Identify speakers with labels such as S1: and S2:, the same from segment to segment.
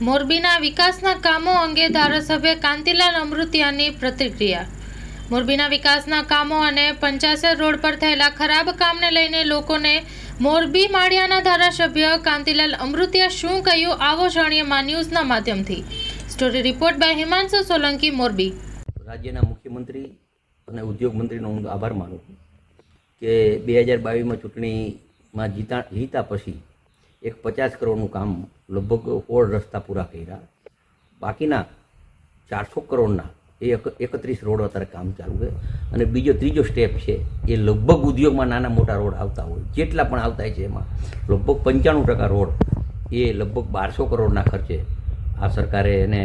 S1: મોરબીના વિકાસના કામો અંગે ધારાસભ્ય કાંતિલાલ અમૃતિયાની પ્રતિક્રિયા. મોરબીના વિકાસના કામો અને 85 રોડ પર થયેલા ખરાબ કામને લઈને લોકોને મોરબી માળિયાના ધારાસભ્ય કાંતિલાલ અમૃતિયા શું કહ્યું, આવો જાણીએ મા ન્યૂઝના માધ્યમથી. Story report by Himanshu Solanki, Morbi.
S2: રાજ્યના મુખ્યમંત્રી અને ઉદ્યોગ મંત્રીનો હું આભાર માનું છું કે 2022માં ચૂંટણીમાં જીતા પછી એક 50 કરોડનું કામ લગભગ 16 રસ્તા પૂરા કર્યા. બાકીના 400 કરોડના એ 31 રોડ અત્યારે કામ ચાલુ છે. અને ત્રીજો સ્ટેપ છે એ લગભગ ઉદ્યોગમાં નાના મોટા રોડ આવતા હોય જેટલા પણ આવતા હોય છે એમાં લગભગ 95% રોડ એ લગભગ 1200 કરોડના ખર્ચે આ સરકારે એને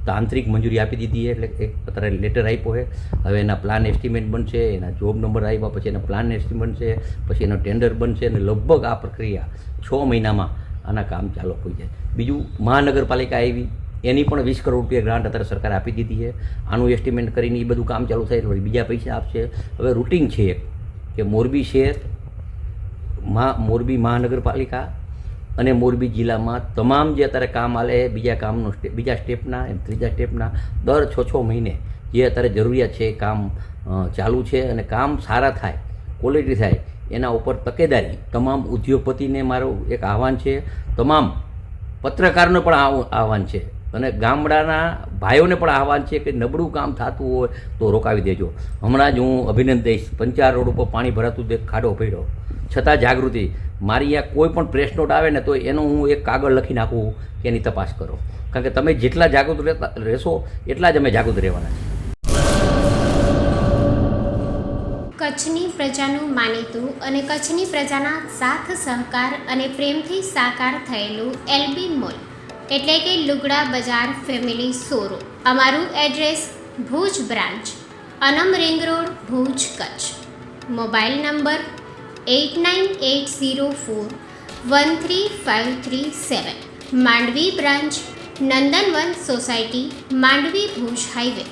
S2: તાંત્રિક મંજૂરી આપી દીધી છે. એટલે એક અત્યારે લેટર આપ્યો છે. હવે એના પ્લાન એસ્ટિમેટ બનશે, એના જોબ નંબર આવ્યા પછી એના પ્લાન એસ્ટિમેટ બનશે, પછી એનો ટેન્ડર બનશે અને લગભગ આ પ્રક્રિયા 6 મહિનામાં આના કામ ચાલુ થઈ જાય. બીજું મહાનગરપાલિકા આવી એની પણ 20 કરોડ રૂપિયા ગ્રાન્ટ અત્યારે સરકારે આપી દીધી છે. આનું એસ્ટિમેટ કરીને એ બધું કામ ચાલુ થાય એટલે બીજા પૈસા આપશે. હવે રૂટિન છે કે મોરબી શહેર, મોરબી મહાનગરપાલિકા અને મોરબી જિલ્લામાં તમામ જે અત્યારે કામ આલે બીજા સ્ટેપના એમ ત્રીજા સ્ટેપના દર 6 મહિને જે અત્યારે જરૂરિયાત છે એ કામ ચાલુ છે. અને કામ સારા થાય, ક્વોલિટી થાય એના ઉપર તકેદારી તમામ ઉદ્યોગપતિને મારું એક આહવાન છે, તમામ પત્રકારોને પણ આહવાન છે અને ગામડાના ભાઈઓને પણ આહવાન છે કે નબળું કામ થતું હોય તો રોકાવી દેજો. હમણાં જ હું અભિનંદન દઈશ, 55 રોડ ઉપર પાણી ભરાતું દેખ ખાડો પડ્યો છતાં જાગૃતિ. મારી અહીંયા કોઈ પણ પ્રેસ નોટ આવે ને તો એનો હું એક કાગળ લખી નાખું કે એની તપાસ કરો, કારણ કે તમે જેટલા જાગૃત રહેશો એટલા જ અમે જાગૃત રહેવાના છીએ.
S3: કચ્છની પ્રજાનું માનીતું અને કચ્છની પ્રજાના સાથ સહકાર અને પ્રેમથી સાકાર થયેલું એલબી મોલ એટલે કે લુગડા બજાર ફેમિલી શોરૂમ. અમારું એડ્રેસ ભુજ બ્રાન્ચ, અનમ ring road, Bhuj, Kutch. Mobile number 8980413537. Mandvi branch, Nandanvan society, Mandvi, Bhuj highway,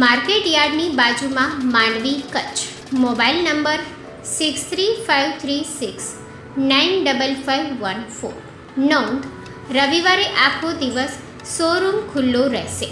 S3: market યાર્ડની બાજુમાં, માંડવી, કચ્છ. Mobile number 6353695514. નોંધ: રવિવારે આખો દિવસ શોરૂમ ખુલ્લો રહેશે.